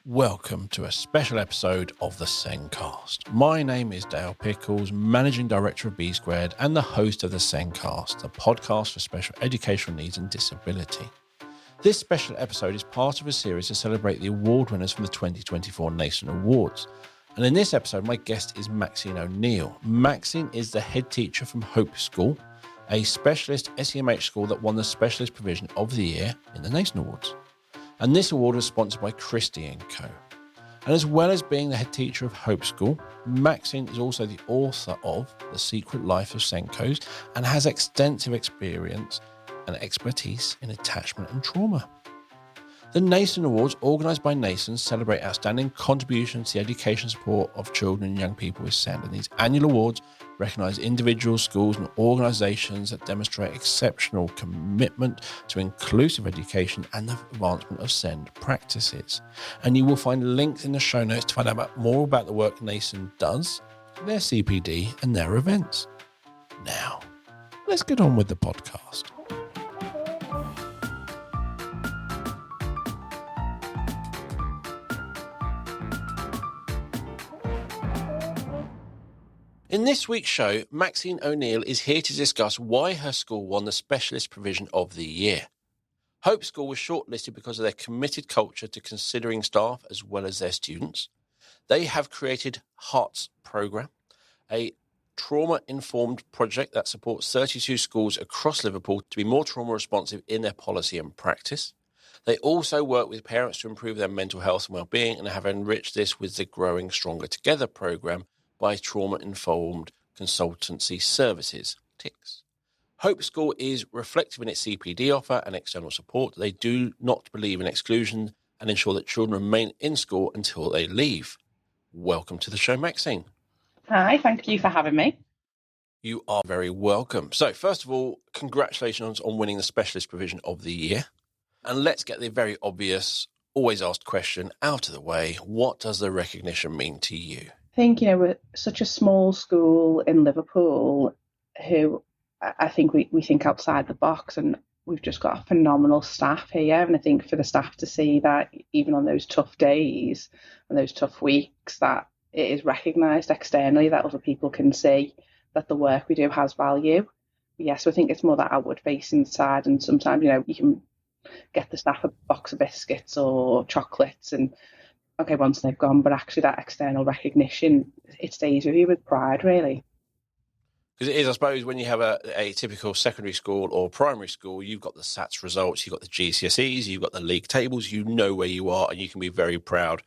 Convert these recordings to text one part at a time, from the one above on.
Welcome to a special episode of the SENCast. My name is Dale Pickles, Managing Director of B Squared and the host of the SENCast, a podcast for special educational needs and disability. This special episode is part of a series to celebrate the award winners from the 2024 Nasen Awards. And in this episode, my guest is Maxine O'Neill. Maxine is the head teacher from Hope School, a specialist SEMH school that won the Specialist Provision of the Year in the Nasen Awards. And this award was sponsored by SENCo. And as well as being the head teacher of Hope School, Maxine is also the author of The Secret Life of SENCos and has extensive experience and expertise in attachment and trauma. The Nasen Awards, organised by Nasen, celebrate outstanding contributions to the education support of children and young people with SEND. And these annual awards recognise individuals, schools and organisations that demonstrate exceptional commitment to inclusive education and the advancement of SEND practices. And you will find links in the show notes to find out more about the work Nasen does, their CPD and their events. Now, let's get on with the podcast. In this week's show, Maxine O'Neill is here to discuss why her school won the Specialist Provision of the Year. Hope School was shortlisted because of their committed culture to considering staff as well as their students. They have created Hearts Programme, a trauma-informed project that supports 32 schools across Liverpool to be more trauma responsive in their policy and practice. They also work with parents to improve their mental health and well-being and have enriched this with the growing Stronger Together programme by trauma-informed consultancy services, TICS. Hope School is reflective in its CPD offer and external support. They do not believe in exclusion and ensure that children remain in school until they leave. Welcome to the show, Maxine. Hi, thank you for having me. You are very welcome. So, first of all, congratulations on winning the Specialist Provision of the Year. And let's get the very obvious, always asked question out of the way. What does the recognition mean to you? I think, we're such a small school in Liverpool who I think we think outside the box, and we've just got a phenomenal staff here. And I think for the staff to see that even on those tough days and those tough weeks, that it is recognised externally, that other people can see that the work we do has value. Yes, I think it's more that outward facing side. And sometimes, you can get the staff a box of biscuits or chocolates and okay, once they've gone, but actually that external recognition, it stays with you with pride, really. Because it is, I suppose, when you have a typical secondary school or primary school, you've got the SATs results, you've got the GCSEs, you've got the league tables, you know where you are and you can be very proud,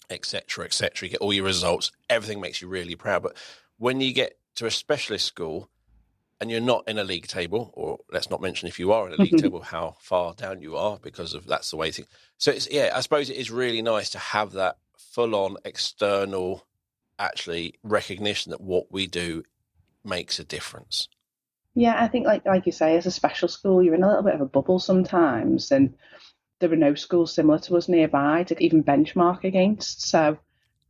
etc., etc. You get all your results, everything makes you really proud. But when you get to a specialist school and you're not in a league table, or let's not mention if you are in a league table, how far down you are because of that's the way things. So it's, I suppose it is really nice to have that full-on external, actually recognition that what we do makes a difference. Yeah, I think like you say, as a special school, you're in a little bit of a bubble sometimes, and there are no schools similar to us nearby to even benchmark against. So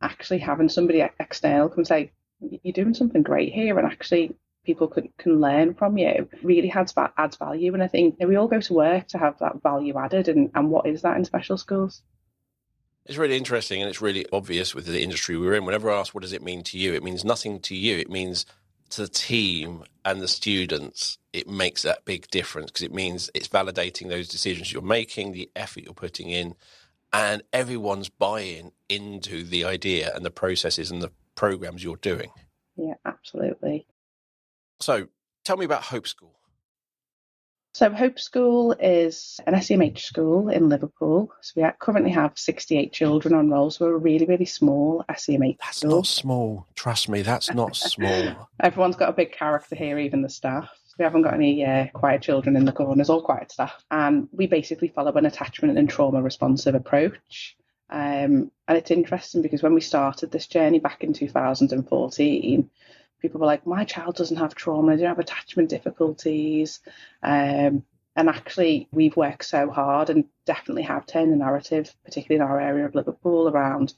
actually having somebody external come say, you're doing something great here, and actually people can learn from you, really adds value. And I think we all go to work to have that value added. And what is that in special schools? It's really interesting, and it's really obvious with the industry we're in. Whenever I ask, what does it mean to you? It means nothing to you. It means to the team and the students, it makes that big difference because it means it's validating those decisions you're making, the effort you're putting in, and everyone's buying into the idea and the processes and the programs you're doing. Yeah, absolutely. So tell me about Hope School. So Hope School is an SEMH school in Liverpool. So we currently have 68 children on roll. So we're a really, really small SEMH That's school. not small. Trust me, that's not small. Everyone's got a big character here, even the staff. We haven't got any quiet children in the corners, all quiet staff. And we basically follow an attachment and trauma responsive approach. And it's interesting because when we started this journey back in 2014, people were like, my child doesn't have trauma, they don't have attachment difficulties. And actually, we've worked so hard and definitely have turned the narrative, particularly in our area of Liverpool, around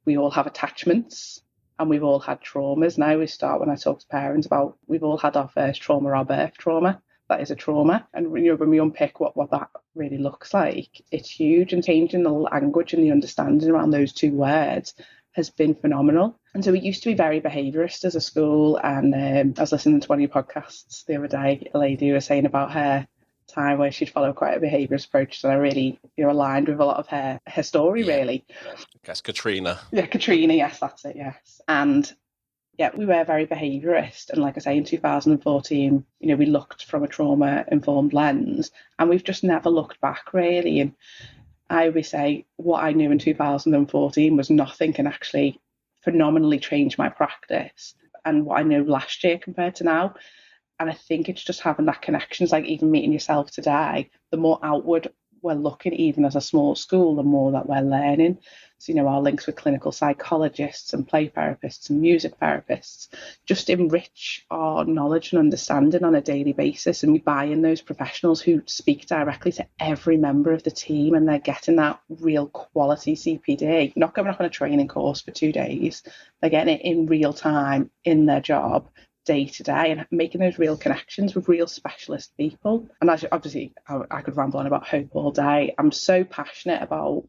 we all have attachments and we've all had traumas. Now we start when I talk to parents about we've all had our first trauma, our birth trauma. that is a trauma. And when we unpick what that really looks like, it's huge. And changing the language and the understanding around those two words has been phenomenal. And so we used to be very behaviourist as a school. And I was listening to one of your podcasts the other day, a lady was saying about her time where she'd follow quite a behaviourist approach, and I really aligned with a lot of her story, really. I guess Katrina. Yeah, Katrina, yes, that's it, yes. And yeah, we were very behaviourist, and like I say, in 2014, we looked from a trauma-informed lens, and we've just never looked back, really. And I always say what I knew in 2014 was nothing, and actually phenomenally changed my practice, and what I know last year compared to now. And I think it's just having that connection. It's like even meeting yourself today, the more outward we're looking, even as a small school, the more that we're learning. So, our links with clinical psychologists and play therapists and music therapists just enrich our knowledge and understanding on a daily basis. And we buy in those professionals who speak directly to every member of the team, and they're getting that real quality CPD, not going off on a training course for 2 days. They're getting it in real time in their job, day to day, and making those real connections with real specialist people. And obviously, I could ramble on about hope all day. I'm so passionate about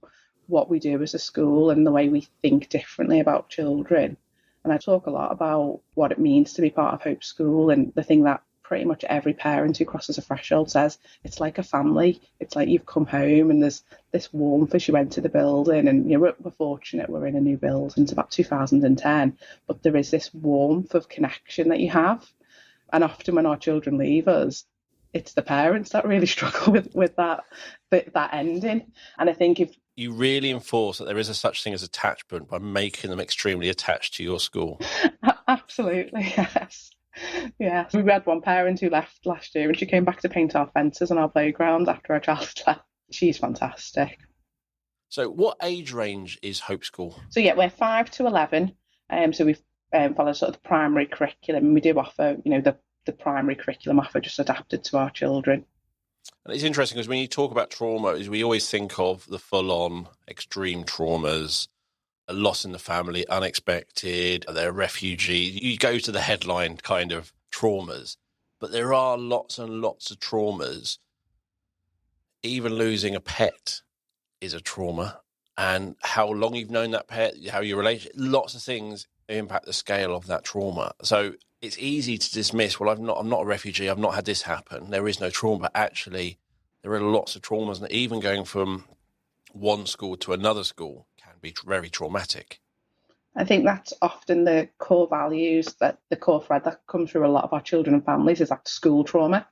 what we do as a school and the way we think differently about children. And I talk a lot about what it means to be part of Hope School, and the thing that pretty much every parent who crosses a threshold says, it's like a family. It's like you've come home, and there's this warmth as you enter the building. And we're fortunate we're in a new building. It's about 2010, but there is this warmth of connection that you have. And often when our children leave us, it's the parents that really struggle with that ending. And I think if you really enforce that there is a such thing as attachment by making them extremely attached to your school. Absolutely, yes. Yeah, we had one parent who left last year, and she came back to paint our fences on our playground after our child left. She's fantastic. So what age range is Hope School? So yeah, we're 5 to 11. So we've followed sort of the primary curriculum. We do offer, the primary curriculum offer just adapted to our children. And it's interesting because when you talk about trauma, we always think of the full-on extreme traumas, a loss in the family, unexpected, they're a refugee. You go to the headline kind of traumas, but there are lots and lots of traumas. Even losing a pet is a trauma, and how long you've known that pet, how you relate, lots of things impact the scale of that trauma. So it's easy to dismiss, well, I'm not a refugee, I've not had this happen, there is no trauma. But actually, there are lots of traumas, and even going from one school to another school can be very traumatic. I think that's often the core values, that the core thread that comes through a lot of our children and families is that school trauma.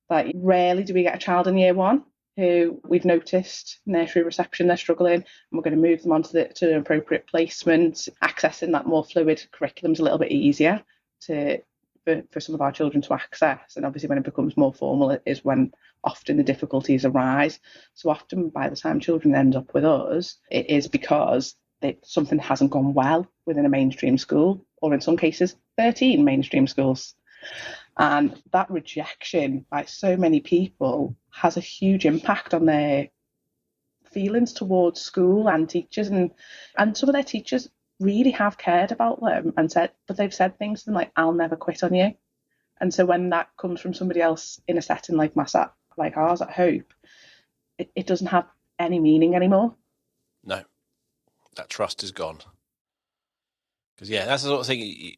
Like, rarely do we get a child in year one who we've noticed nursery reception, they're struggling, and we're going to move them on to an appropriate placement. Accessing that more fluid curriculum is a little bit easier for some of our children to access. And obviously when it becomes more formal, it is when often the difficulties arise. So often by the time children end up with us, it is because something hasn't gone well within a mainstream school, or in some cases 13 mainstream schools. And that rejection by so many people has a huge impact on their feelings towards school and teachers. And some of their teachers really have cared about them and but they've said things to them like, I'll never quit on you. And so when that comes from somebody else in a setting like ours at Hope, it doesn't have any meaning anymore. No, that trust is gone. Because, that's the sort of thing,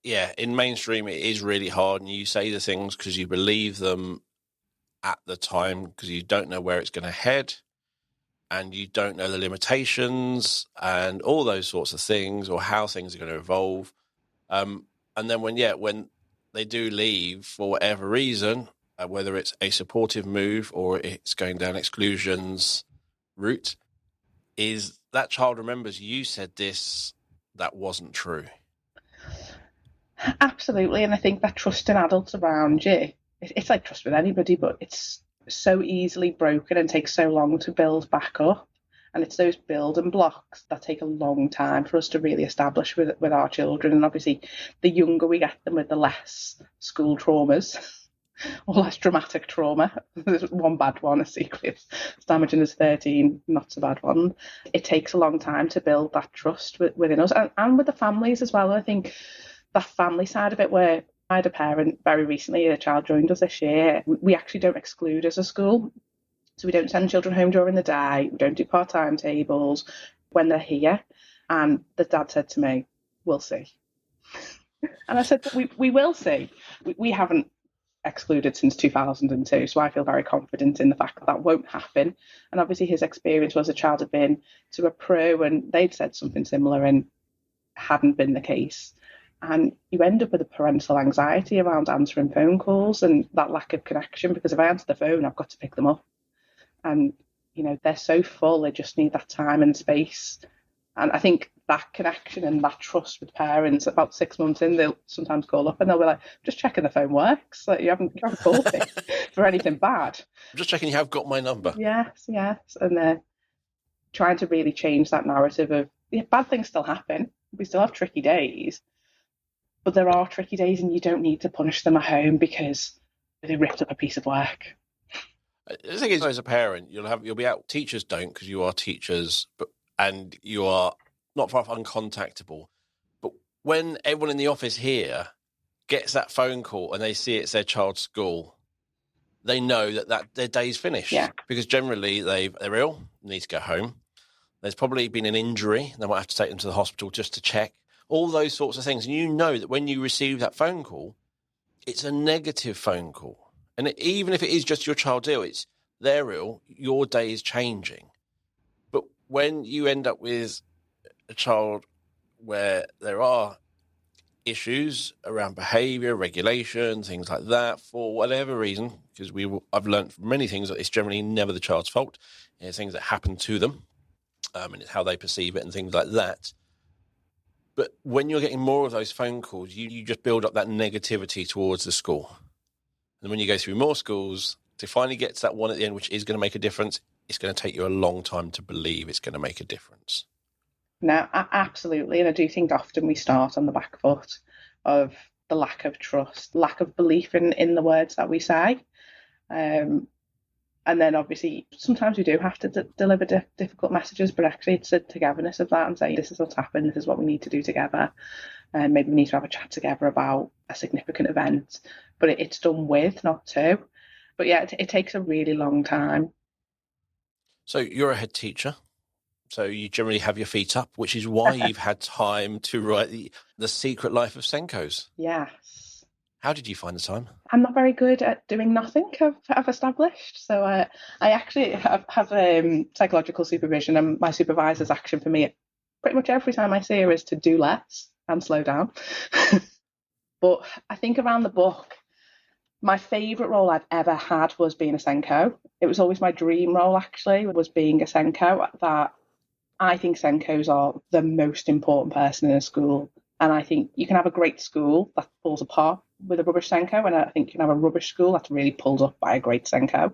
in mainstream it is really hard, and you say the things because you believe them at the time, because you don't know where it's going to head, and you don't know the limitations and all those sorts of things, or how things are going to evolve. And then when they do leave for whatever reason, whether it's a supportive move or it's going down exclusions route, is that child remembers you said this, that wasn't true. Absolutely. And I think that trust in adults around you, it's like trust with anybody, but it's so easily broken and takes so long to build back up. And it's those building blocks that take a long time for us to really establish with our children. And obviously, the younger we get them with, the less school traumas or less dramatic trauma. There's one bad one, a secret. It's damaging as 13, not so bad one. It takes a long time to build that trust within us and with the families as well. I think that family side of it, where I had a parent very recently, a child joined us this year. We actually don't exclude as a school. So we don't send children home during the day. We don't do part-time tables when they're here. And the dad said to me, we'll see. And I said, we will see. We haven't excluded since 2002. So I feel very confident in the fact that that won't happen. And obviously his experience was a child had been to a pro and they'd said something similar and hadn't been the case. And you end up with a parental anxiety around answering phone calls and that lack of connection, because if I answer the phone, I've got to pick them up. And, you know, they're so full, they just need that time and space. And I think that connection and that trust with parents, about 6 months in, they'll sometimes call up and they'll be like, just checking the phone works. Like, you haven't called me for anything bad. I'm just checking you have got my number. Yes. And they're trying to really change that narrative of, yeah, bad things still happen. We still have tricky days. But there are tricky days and you don't need to punish them at home because they ripped up a piece of work. The thing is, as a parent, you'll be out. Teachers don't, because you are teachers, and you are not far off uncontactable. But when everyone in the office here gets that phone call and they see it's their child's school, they know that their day's finished. Yeah. Because generally they're ill, need to go home. There's probably been an injury. They might have to take them to the hospital just to check. All those sorts of things. And you know that when you receive that phone call, it's a negative phone call. And even if it is just your child ill, they're ill, your day is changing. But when you end up with a child where there are issues around behaviour, regulation, things like that, for whatever reason, because I've learned from many things that it's generally never the child's fault. It's things that happen to them, and it's how they perceive it and things like that. But when you're getting more of those phone calls, you just build up that negativity towards the school. And when you go through more schools, to finally get to that one at the end, which is going to make a difference, it's going to take you a long time to believe it's going to make a difference. No, absolutely. And I do think often we start on the back foot of the lack of trust, lack of belief in the words that we say. And then obviously sometimes we do have to deliver difficult messages, but actually it's a togetherness of that and saying, this is what's happened, this is what we need to do together. And maybe we need to have a chat together about a significant event, but it's done with, not to. But yeah, it takes a really long time. So you're a head teacher, so you generally have your feet up, which is why you've had time to write the Secret Life of SENCos. Yes. How did you find the time? I'm not very good at doing nothing, I've established. So I actually have psychological supervision, and my supervisor's action for me pretty much every time I see her is to do less and slow down. But I think around the book, my favourite role I'd ever had was being a SENCo. It was always my dream role, actually, was being a SENCo. That I think SENCos are the most important person in a school. And I think you can have a great school that falls apart with a rubbish SENCo, and I think you can have a rubbish school that's really pulled up by a great SENCo.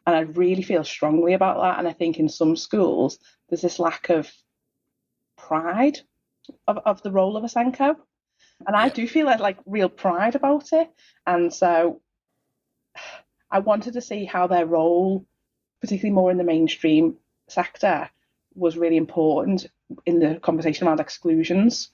And I really feel strongly about that. And I think in some schools, there's this lack of pride of the role of a SENCo. And I do feel like real pride about it. And so I wanted to see how their role, particularly more in the mainstream sector, was really important in the conversation around exclusions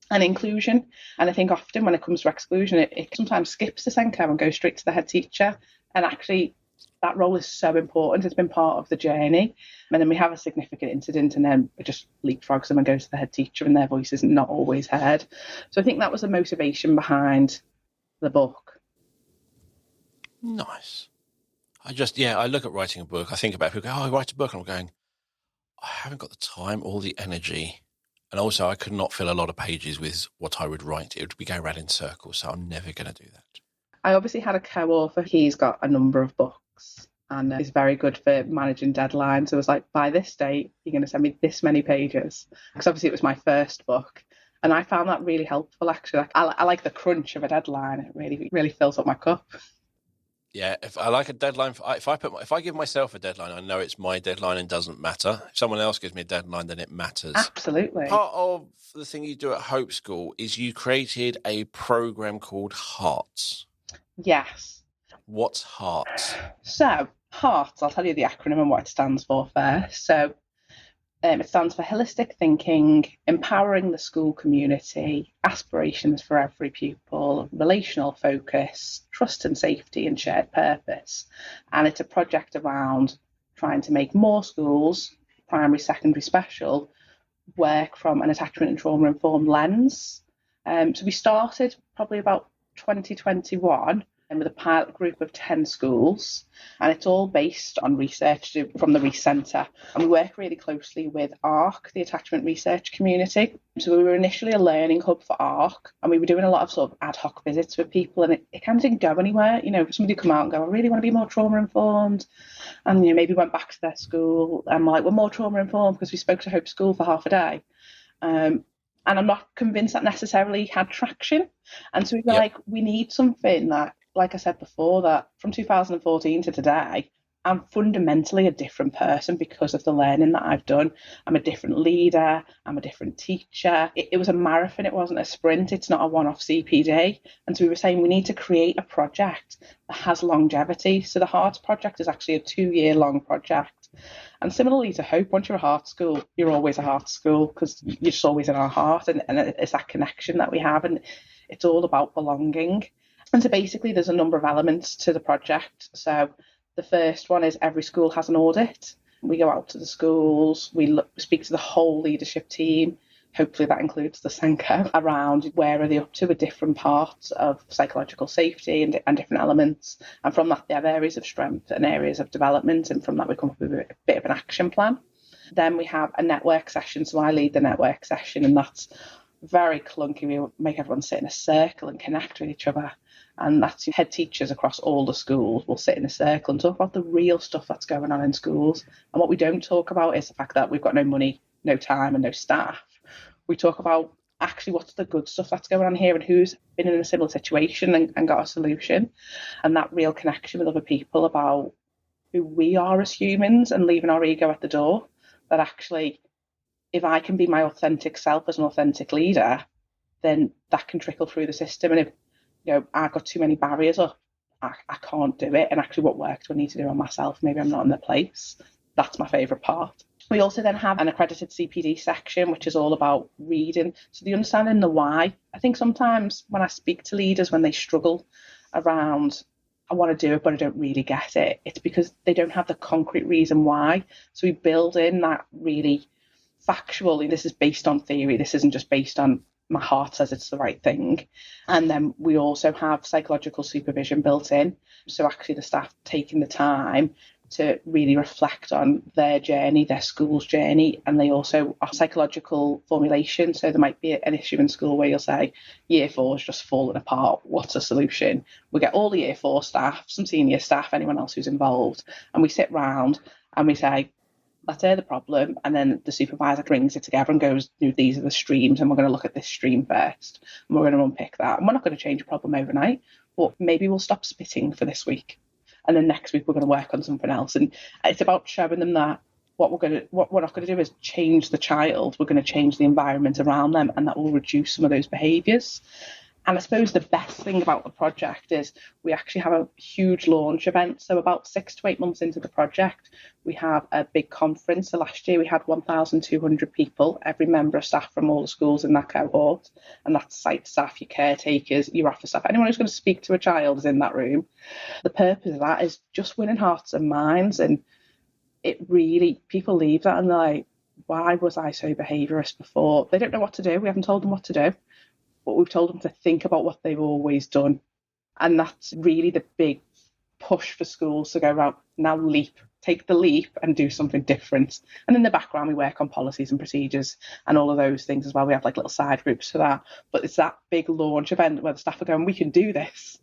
and inclusion. And I think often when it comes to exclusion, it sometimes skips the SENCo and goes straight to the head teacher. And actually, that role is so important. It's been part of the journey. And then we have a significant incident and then it just leapfrogs them and goes to the head teacher and their voice is not always heard. So I think that was the motivation behind the book. Nice. I look at writing a book. I think about people go, I write a book. And I'm going, I haven't got the time or the energy. And also I could not fill a lot of pages with what I would write. It would be going around in circles. So I'm never going to do that. I obviously had a co-author. He's got a number of books and is very good for managing deadlines. So it was like, by this date, you're going to send me this many pages. Because obviously it was my first book. And I found that really helpful, actually. I like the crunch of a deadline. It really, really fills up my cup. Yeah, if I like a deadline, if I give myself a deadline, I know it's my deadline and doesn't matter. If someone else gives me a deadline, then it matters. Absolutely. Part of the thing you do at Hope School is you created a program called Hearts. Yes. What's Hearts? So, Hearts, I'll tell you the acronym and what it stands for first. So, It stands for holistic thinking, empowering the school community, aspirations for every pupil, relational focus, trust and safety, and shared purpose. And it's a project around trying to make more schools, primary, secondary, special, work from an attachment and trauma informed lens. So we started probably about 2021 and with a pilot group of 10 schools, and it's all based on research from the Reese Centre. And we work really closely with ARC, the attachment research community. So we were initially a learning hub for ARC, and we were doing a lot of sort of ad hoc visits with people, and it kind of didn't go anywhere. You know, somebody would come out and go, I really want to be more trauma informed. And, you know, maybe went back to their school and like, we're more trauma informed because we spoke to Hope School for half a day. And I'm not convinced that necessarily had traction. And so we were like, we need something that, like I said before, that from 2014 to today, I'm fundamentally a different person because of the learning that I've done. I'm a different leader. I'm a different teacher. It was a marathon. It wasn't a sprint. It's not a one-off CPD. And so we were saying we need to create a project that has longevity. So the Hearts project is actually a 2-year long project. And similarly to Hope, once you're a Heart school, you're always a Heart school because you're just always in our heart. And it's that connection that we have. And it's all about belonging. And so basically there's a number of elements to the project. So the first one is every school has an audit. We go out to the schools, we speak to the whole leadership team. Hopefully that includes the SENCo around where are they up to with different parts of psychological safety and different elements. And from that, they have areas of strength and areas of development. And from that, we come up with a bit of an action plan. Then we have a network session. So I lead the network session, and that's very clunky. We make everyone sit in a circle and connect with each other. And that's head teachers across all the schools will sit in a circle and talk about the real stuff that's going on in schools. And what we don't talk about is the fact that we've got no money, no time and no staff. We talk about actually what's the good stuff that's going on here and who's been in a similar situation and got a solution. And that real connection with other people about who we are as humans and leaving our ego at the door. That actually, if I can be my authentic self as an authentic leader, then that can trickle through the system. And if I've got too many barriers up, I can't do it. And actually what work do I need to do on myself? Maybe I'm not in the place. That's my favourite part. We also then have an accredited CPD section, which is all about reading. So the understanding the why. I think sometimes when I speak to leaders, when they struggle around, I want to do it, but I don't really get it, it's because they don't have the concrete reason why. So we build in that really factual, this is based on theory. This isn't just based on my heart says it's the right thing. And then we also have psychological supervision built in. So actually the staff taking the time to really reflect on their journey, their school's journey, and they also are psychological formulation. So there might be an issue in school where you'll say, year 4 is just falling apart. What's a solution? We get all the year 4 staff, some senior staff, anyone else who's involved, and we sit round and we say, let's hear the problem. And then the supervisor brings it together and goes, these are the streams, and we're going to look at this stream first. And we're going to unpick that. And we're not going to change a problem overnight, but maybe we'll stop spitting for this week. And then next week we're going to work on something else. And it's about showing them that what we're not going to do is change the child. We're going to change the environment around them, and that will reduce some of those behaviours. And I suppose the best thing about the project is we actually have a huge launch event. So about 6 to 8 months into the project, we have a big conference. So last year we had 1,200 people, every member of staff from all the schools in that cohort. And that's site staff, your caretakers, your office staff, anyone who's going to speak to a child is in that room. The purpose of that is just winning hearts and minds. And it really, people leave that and they're like, why was I so behaviourist before? They don't know what to do. We haven't told them what to do. But we've told them to think about what they've always done. And that's really the big push for schools to go around, now take the leap and do something different. And in the background, we work on policies and procedures and all of those things as well. We have like little side groups for that. But it's that big launch event where the staff are going, we can do this.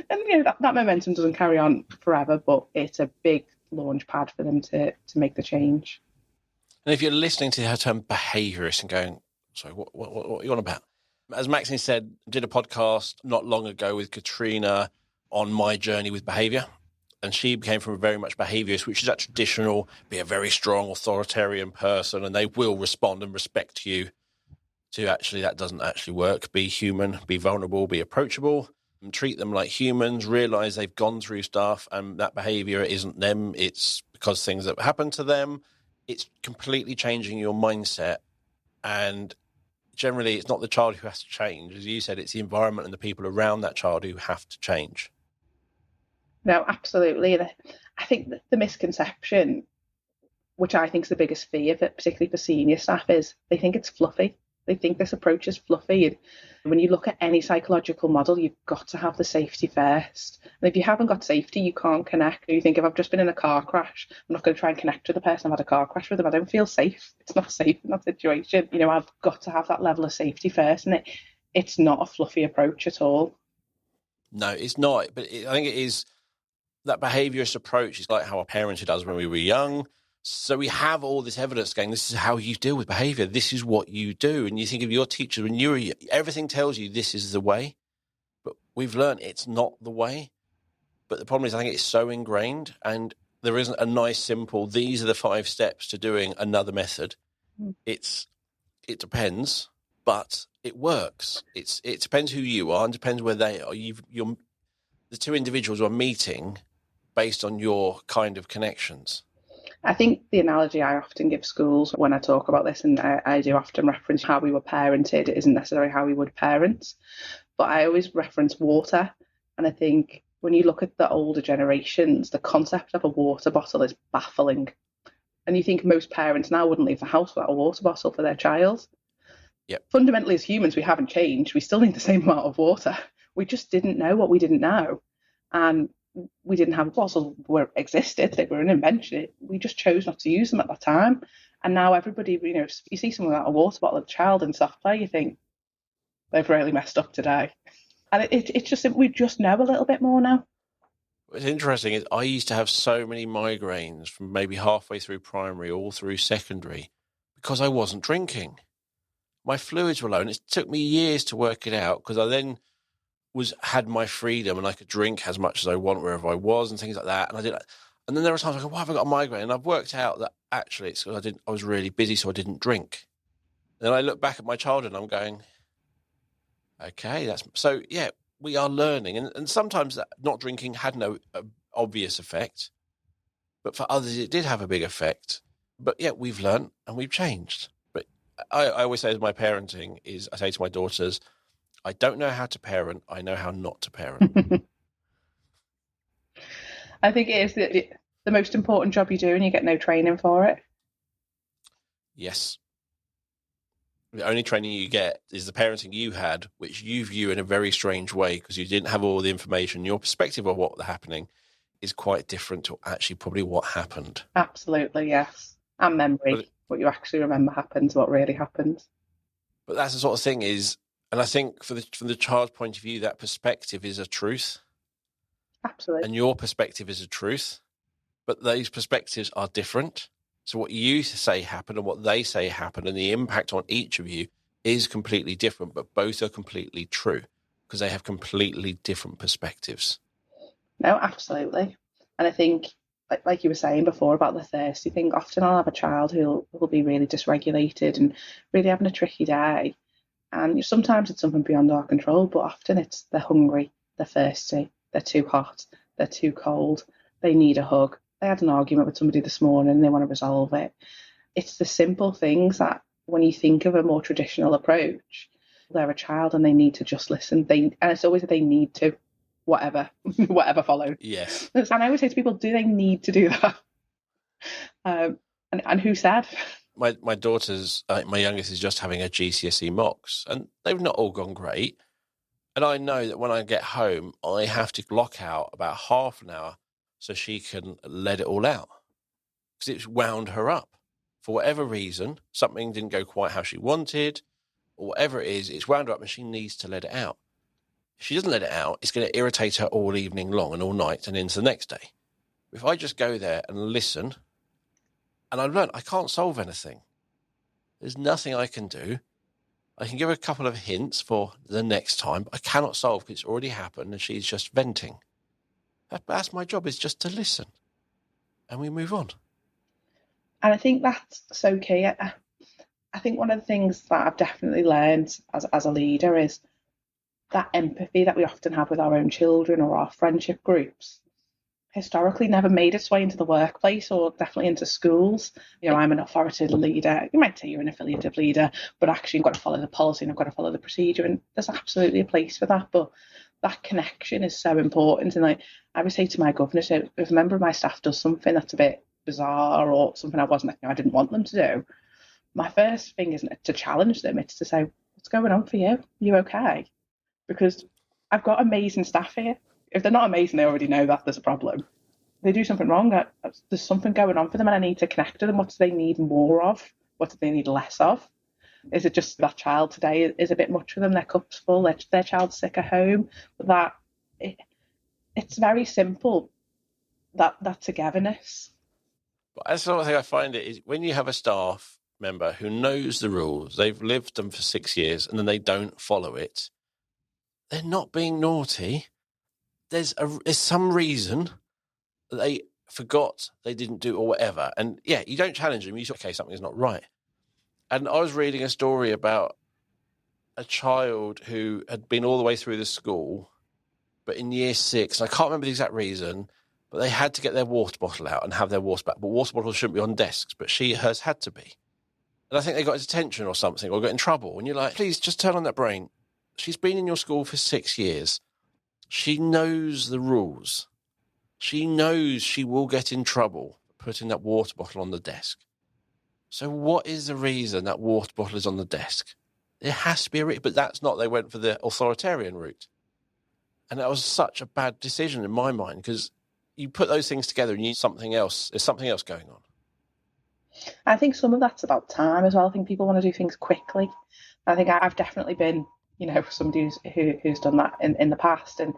And that momentum doesn't carry on forever, but it's a big launch pad for them to make the change. And if you're listening to the term behaviourist and going, sorry, what are you on about? As Maxine said, did a podcast not long ago with Katrina on my journey with behaviour. And she became from a very much behaviourist, which is that traditional, be a very strong authoritarian person, and they will respond and respect you, to actually that doesn't actually work. Be human, be vulnerable, be approachable, and treat them like humans, realise they've gone through stuff and that behaviour isn't them. It's because things that happen to them. it's completely changing your mindset. And generally, it's not the child who has to change. As you said, it's the environment and the people around that child who have to change. No, absolutely. And I think that the misconception, which I think is the biggest fear, particularly for senior staff, is they think it's fluffy. They think this approach is fluffy. And when you look at any psychological model, you've got to have the safety first. And if you haven't got safety, you can't connect. You think, if I've just been in a car crash, I'm not going to try and connect with the person I've had a car crash with them. I don't feel safe. It's not safe in that situation. I've got to have that level of safety first. And it's not a fluffy approach at all. No, it's not. But I think it is that behaviourist approach is like how our parenting does when we were young. So we have all this evidence going, this is how you deal with behaviour. This is what you do. And you think of your teachers when you were, everything tells you this is the way. But we've learned it's not the way. But the problem is, I think it's so ingrained, and there isn't a nice, simple, these are the 5 steps to doing another method. It depends, but it works. It depends who you are and depends where they are. The two individuals are meeting based on your kind of connections. I think the analogy I often give schools when I talk about this, and I do often reference how we were parented, it isn't necessarily how we would parent, but I always reference water. And I think when you look at the older generations, the concept of a water bottle is baffling. And you think most parents now wouldn't leave the house without a water bottle for their child. Yep. Fundamentally, as humans, we haven't changed. We still need the same amount of water. We just didn't know what we didn't know. And we didn't have bottles were existed, they were an invention. We just chose not to use them at that time. And now everybody, you see someone without a water bottle, a child in soft play, you think they've really messed up today. And it's just, we just know a little bit more now. What's interesting is I used to have so many migraines from maybe halfway through primary all through secondary because I wasn't drinking. My fluids were low, and it took me years to work it out because I then had my freedom and I could drink as much as I want wherever I was and things like that. And I did. And then there were times I go, why have I got a migraine? And I've worked out that actually it's because I was really busy, so I didn't drink. And then I look back at my childhood and I'm going, okay, so yeah, we are learning. And sometimes that not drinking had no obvious effect, but for others it did have a big effect. But yeah, we've learned and we've changed. But I always say, as my parenting is, I say to my daughters, I don't know how to parent. I know how not to parent. I think it is the most important job you do, and you get no training for it. Yes. The only training you get is the parenting you had, which you view in a very strange way because you didn't have all the information. Your perspective of what was happening is quite different to actually probably what happened. Absolutely, yes. And memory, what you actually remember happens, what really happens. But that's the sort of thing is, and I think from the child's point of view, that perspective is a truth. Absolutely. And your perspective is a truth. But those perspectives are different. So what you say happened and what they say happened and the impact on each of you is completely different, but both are completely true because they have completely different perspectives. No, absolutely. And I think, like you were saying before about the thirsty thing, often I'll have a child who will be really dysregulated and really having a tricky day. And sometimes it's something beyond our control, but often it's they're hungry, they're thirsty, they're too hot, they're too cold, they need a hug. They had an argument with somebody this morning and they want to resolve it. It's the simple things that when you think of a more traditional approach, they're a child and they need to just listen. And it's always that they need to, whatever followed. Yes. And I always say to people, do they need to do that? And who said? My daughter's, my youngest is just having a GCSE mocks and they've not all gone great. And I know that when I get home, I have to block out about half an hour so she can let it all out because it's wound her up. For whatever reason, something didn't go quite how she wanted or whatever it is, it's wound her up and she needs to let it out. If she doesn't let it out, it's going to irritate her all evening long and all night and into the next day. If I just go there and listen, and I've learned I can't solve anything. There's nothing I can do. I can give her a couple of hints for the next time, but I cannot solve because it's already happened and she's just venting. That's my job, is just to listen. And we move on. And I think that's so key. I think one of the things that I've definitely learned as a leader is that empathy that we often have with our own children or our friendship groups historically never made its way into the workplace or definitely into schools. I'm an authoritative leader. You might say you're an affiliative leader, but actually you've got to follow the policy and I've got to follow the procedure. And there's absolutely a place for that. But that connection is so important. And I would say to my governor, so if a member of my staff does something that's a bit bizarre or something I didn't want them to do, my first thing isn't to challenge them. It's to say, what's going on for you? Are you okay? Because I've got amazing staff here. If they're not amazing, they already know that there's a problem. If they do something wrong, there's something going on for them and I need to connect to them. What do they need more of? What do they need less of? Is it just that child today is a bit much for them? Their cup's full, their child's sick at home. But it's very simple, that togetherness. That's the thing I find it is when you have a staff member who knows the rules, they've lived them for 6 years, and then they don't follow it, they're not being naughty. There's some reason that they forgot, they didn't do or whatever. And yeah, you don't challenge them. You say, okay, something's not right. And I was reading a story about a child who had been all the way through the school, but in year 6, and I can't remember the exact reason, but they had to get their water bottle out and have their water back. But water bottles shouldn't be on desks, but hers had to be. And I think they got detention or something, or got in trouble. And you're like, please, just turn on that brain. She's been in your school for 6 years. She knows the rules. She knows she will get in trouble for putting that water bottle on the desk. So what is the reason that water bottle is on the desk? There has to be a reason, but that's not, they went for the authoritarian route. And that was such a bad decision in my mind, because you put those things together and you need something else. There's something else going on. I think some of that's about time as well. I think people want to do things quickly. I think I've definitely been, somebody who's done that in the past. And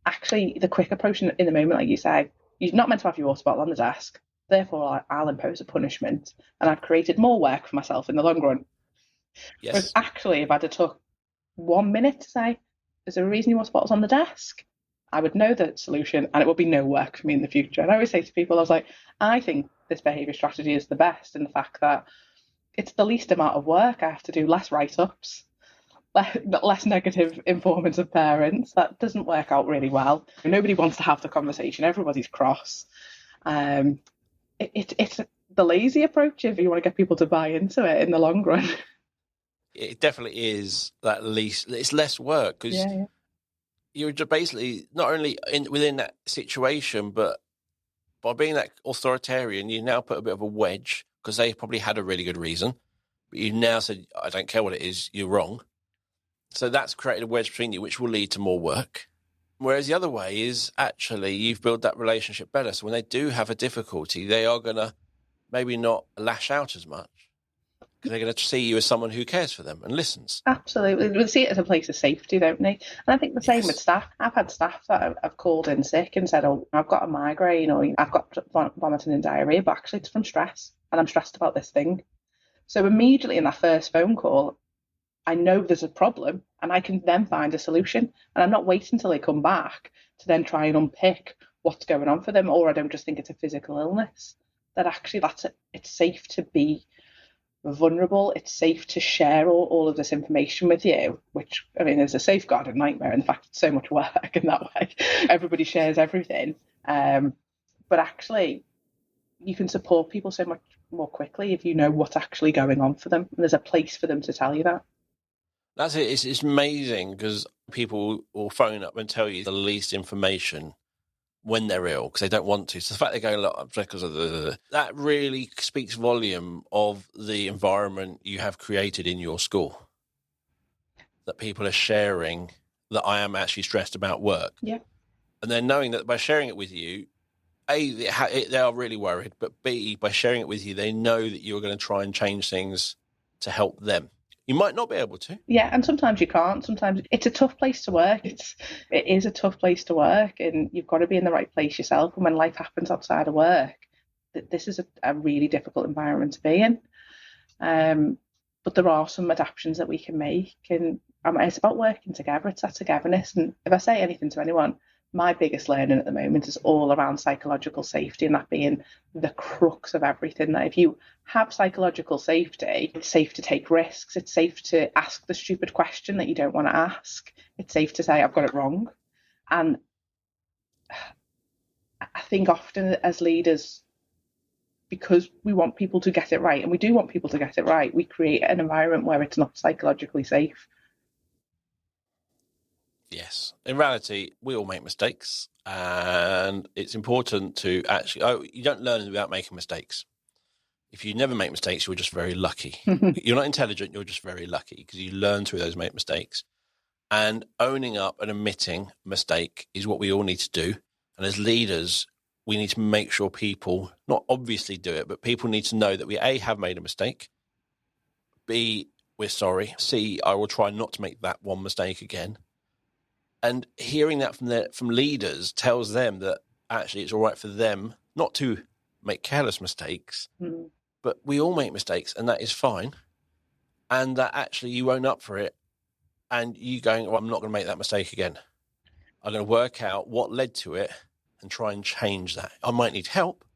actually, the quick approach in the moment, like you say, you're not meant to have your water bottle on the desk. Therefore, I'll impose a punishment. And I've created more work for myself in the long run. Yes. Whereas actually, if I'd have took 1 minute to say, is there a reason your water bottle's on the desk? I would know the solution and it would be no work for me in the future. And I always say to people, I think this behaviour strategy is the best in the fact that it's the least amount of work. I have to do less write-ups, less negative informants of parents. That doesn't work out really well. Nobody wants to have the conversation. Everybody's cross. It's the lazy approach if you want to get people to buy into it in the long run. It definitely is that least. It's less work because you're just basically not only within that situation, but by being that authoritarian, you now put a bit of a wedge because they probably had a really good reason, but you now said, I don't care what it is, you're wrong. So that's created a wedge between you, which will lead to more work. Whereas the other way is actually you've built that relationship better. So when they do have a difficulty, they are going to maybe not lash out as much because they're going to see you as someone who cares for them and listens. Absolutely. They see it as a place of safety, don't they? And I think the same with staff. I've had staff that have called in sick and said, oh, I've got a migraine or I've got vomiting and diarrhea, but actually it's from stress and I'm stressed about this thing. So immediately in that first phone call, I know there's a problem and I can then find a solution. And I'm not waiting until they come back to then try and unpick what's going on for them, or I don't just think it's a physical illness. That actually it's safe to be vulnerable. It's safe to share all of this information with you, which, I mean, is a safeguarded nightmare. In fact, it's so much work in that way. Everybody shares everything. But actually, you can support people so much more quickly if you know what's actually going on for them. And there's a place for them to tell you that. That's it. It's amazing because people will phone up and tell you the least information when they're ill because they don't want to. So the fact they're going, look, because of that really speaks volume of the environment you have created in your school. That people are sharing that I am actually stressed about work. Yeah. And then knowing that by sharing it with you, A, they are really worried, but B, by sharing it with you, they know that you're going to try and change things to help them. You might not be able to. Yeah, and sometimes you can't. Sometimes it's a tough place to work. It is a tough place to work, and you've got to be in the right place yourself. And when life happens outside of work, this is a really difficult environment to be in. But there are some adaptations that we can make, and it's about working together. It's that togetherness. And if I say anything to anyone, my biggest learning at the moment is all around psychological safety, and that being the crux of everything. That if you have psychological safety, it's safe to take risks. It's safe to ask the stupid question that you don't want to ask. It's safe to say, I've got it wrong. And I think often as leaders, because we want people to get it right, and we do want people to get it right, we create an environment where it's not psychologically safe. Yes. In reality, we all make mistakes, and it's important to actually, you don't learn without making mistakes. If you never make mistakes, you're just very lucky. You're not intelligent, you're just very lucky because you learn through those mistakes. And owning up and admitting mistake is what we all need to do. And as leaders, we need to make sure people not obviously do it, but people need to know that we A, have made a mistake, B, we're sorry, C, I will try not to make that one mistake again. And hearing that from leaders tells them that actually it's all right for them not to make careless mistakes, but we all make mistakes, and that is fine. And that actually you own up for it, and you going, I'm not going to make that mistake again. I'm going to work out what led to it and try and change that. I might need help,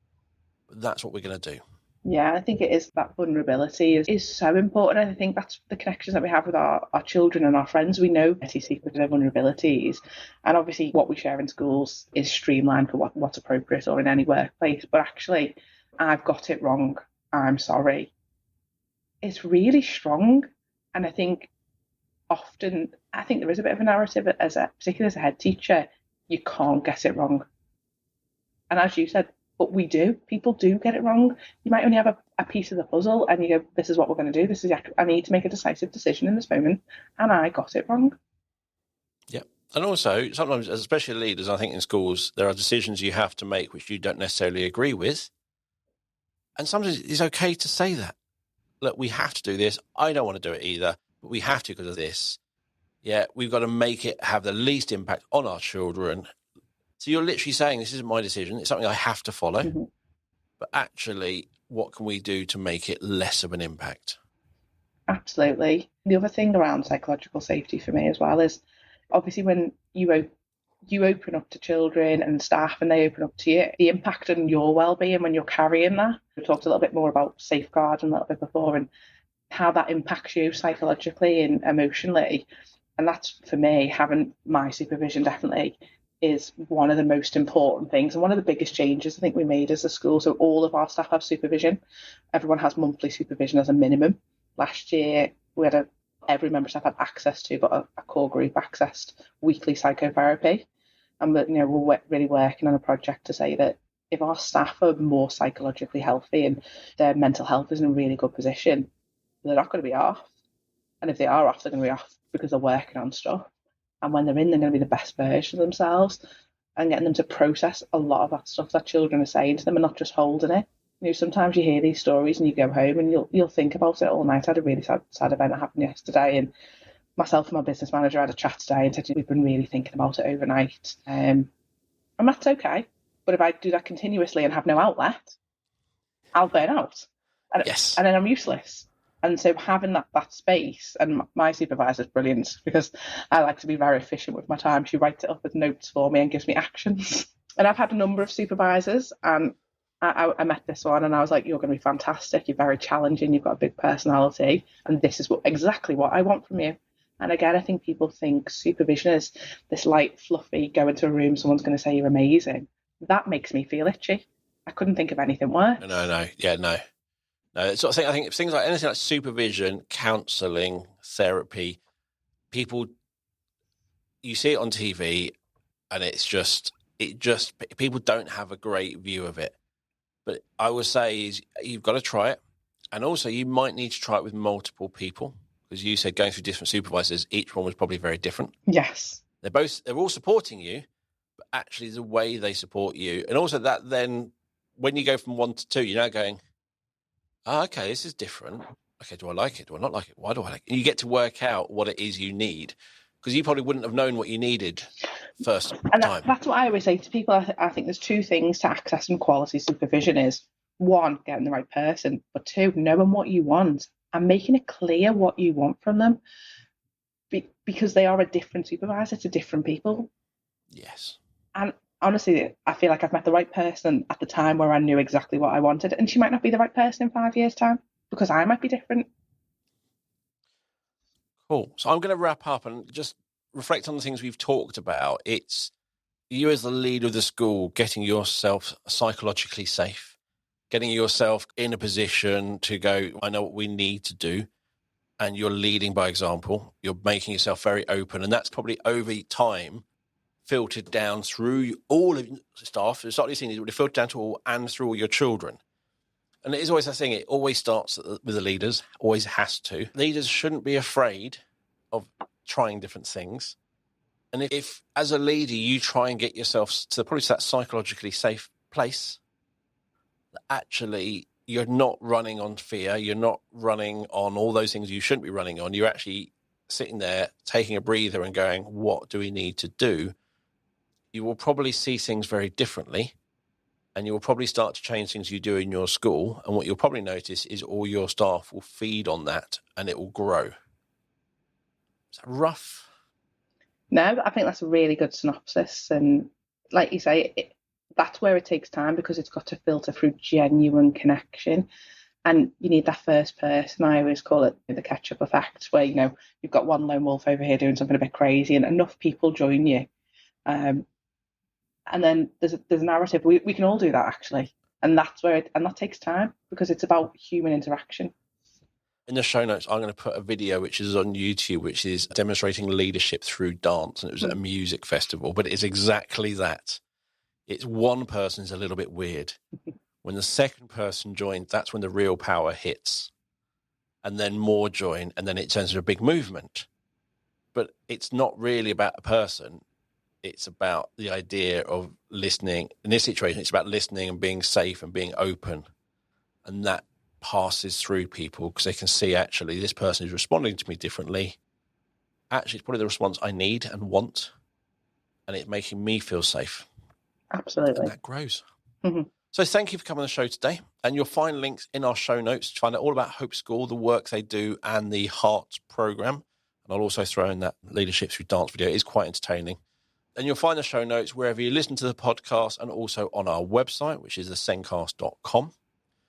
but that's what we're going to do. Yeah, I think it is that vulnerability is so important. And I think that's the connections that we have with our children and our friends. We know petty secrets and vulnerabilities. And obviously what we share in schools is streamlined for what's appropriate or in any workplace. But actually, I've got it wrong, I'm sorry. It's really strong. And I think often, there is a bit of a narrative, particularly as a head teacher, you can't get it wrong. And as you said, but we do. People do get it wrong. You might only have a piece of the puzzle and you go, this is what we're going to do. I need to make a decisive decision in this moment. And I got it wrong. Yeah. And also, sometimes, especially leaders, I think in schools, there are decisions you have to make which you don't necessarily agree with. And sometimes it's okay to say that. Look, we have to do this. I don't want to do it either, but we have to because of this. Yeah, we've got to make it have the least impact on our children. So you're literally saying, this isn't my decision. It's something I have to follow. Mm-hmm. But actually, what can we do to make it less of an impact? Absolutely. The other thing around psychological safety for me as well is obviously when you open up to children and staff and they open up to you, the impact on your well-being when you're carrying that. We talked a little bit more about safeguarding a little bit before and how that impacts you psychologically and emotionally. And that's, for me, having my supervision definitely is one of the most important things and one of the biggest changes I think we made as a school. So all of our staff have supervision. Everyone has monthly supervision as a minimum. Last year, we had every member staff had access to, but a core group accessed weekly psychotherapy. And we're really working on a project to say that if our staff are more psychologically healthy and their mental health is in a really good position, they're not going to be off. And if they are off, they're going to be off because they're working on stuff. And when they're in, they're going to be the best version of themselves and getting them to process a lot of that stuff that children are saying to them and not just holding it. Sometimes you hear these stories and you go home and you'll think about it all night. I had a really sad event that happened yesterday, and myself and my business manager had a chat today and said we've been really thinking about it overnight. And that's okay. But if I do that continuously and have no outlet, I'll burn out. Yes. And then I'm useless. And so having that space, and my supervisor's brilliant because I like to be very efficient with my time. She writes it up as notes for me and gives me actions. And I've had a number of supervisors, and I met this one and I was like, you're going to be fantastic. You're very challenging. You've got a big personality. And this is exactly what I want from you. And again, I think people think supervision is this light, fluffy, go into a room, someone's going to say you're amazing. That makes me feel itchy. I couldn't think of anything worse. No. Yeah, no. No, I think things like anything like supervision, counselling, therapy, you see it on TV and it just people don't have a great view of it. But I would say is you've got to try it. And also you might need to try it with multiple people. Because you said going through different supervisors, each one was probably very different. Yes. They're all supporting you, but actually the way they support you. And also that then when you go from 1 to 2, you're now going, okay, this is different. Okay, do I like it? Do I not like it? Why do I like it? And you get to work out what it is you need. Because you probably wouldn't have known what you needed first time. That's what I always say to people. I think there's 2 things to accessing quality supervision is 1, getting the right person, but 2, knowing what you want and making it clear what you want from them. Because they are a different supervisor to different people. Yes. And honestly, I feel like I've met the right person at the time where I knew exactly what I wanted, and she might not be the right person in 5 years' time because I might be different. Cool. So I'm going to wrap up and just reflect on the things we've talked about. you as the leader of the school getting yourself psychologically safe, getting yourself in a position to go, I know what we need to do, and you're leading by example, you're making yourself very open, and that's probably over time filtered down through all of your staff. It's not only seen, it's filtered down to all and through all your children. And it is always that thing, it always starts with the leaders, always has to. Leaders shouldn't be afraid of trying different things. And if as a leader, you try and get yourself to probably that psychologically safe place, that actually you're not running on fear, you're not running on all those things you shouldn't be running on. You're actually sitting there, taking a breather and going, what do we need to do? You will probably see things very differently, and you will probably start to change things you do in your school. And what you'll probably notice is all your staff will feed on that and it will grow. Is that rough? No, I think that's a really good synopsis. And like you say, that's where it takes time, because it's got to filter through genuine connection. And you need that first person. I always call it the ketchup effect, where, you know, you've got one lone wolf over here doing something a bit crazy and enough people join you. And then there's a narrative. We can all do that, actually. And that's where and that takes time, because it's about human interaction. In the show notes, I'm going to put a video which is on YouTube, which is demonstrating leadership through dance. And it was at a music festival, but it's exactly that. It's one person's a little bit weird. When the second person joins, that's when the real power hits. And then more join, and then it turns into a big movement. But it's not really about a person. It's about the idea of listening. In this situation, it's about listening and being safe and being open. And that passes through people, because they can see, actually, this person is responding to me differently. Actually, it's probably the response I need and want. And it's making me feel safe. Absolutely. And that grows. Mm-hmm. So thank you for coming on the show today. And you'll find links in our show notes to find out all about Hope School, the work they do, and the Hearts program. And I'll also throw in that Leadership Through Dance video. It is quite entertaining. And you'll find the show notes wherever you listen to the podcast, and also on our website, which is thesencast.com.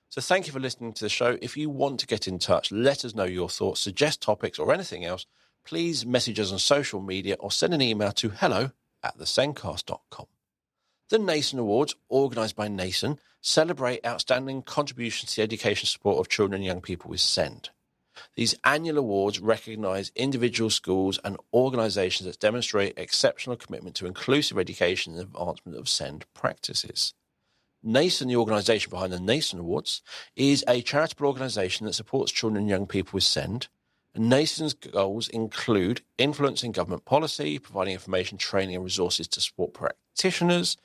So thank you for listening to the show. If you want to get in touch, let us know your thoughts, suggest topics or anything else, please message us on social media or send an email to hello@thesencast.com. The Nasen Awards, organised by Nasen, celebrate outstanding contributions to the education support of children and young people with SEND. These annual awards recognise individual schools and organisations that demonstrate exceptional commitment to inclusive education and advancement of SEND practices. Nasen, the organisation behind the Nasen Awards, is a charitable organisation that supports children and young people with SEND. And Nasen's goals include influencing government policy, providing information, training and resources to support practitioners,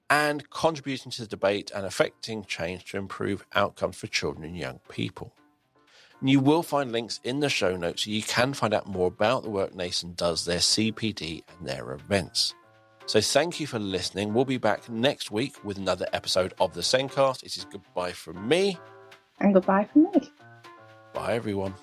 and contributing to the debate and affecting change to improve outcomes for children and young people. And you will find links in the show notes so you can find out more about the work Nasen does, their CPD and their events. So thank you for listening. We'll be back next week with another episode of the SENCast. It is goodbye from me. And goodbye from me. Bye, everyone.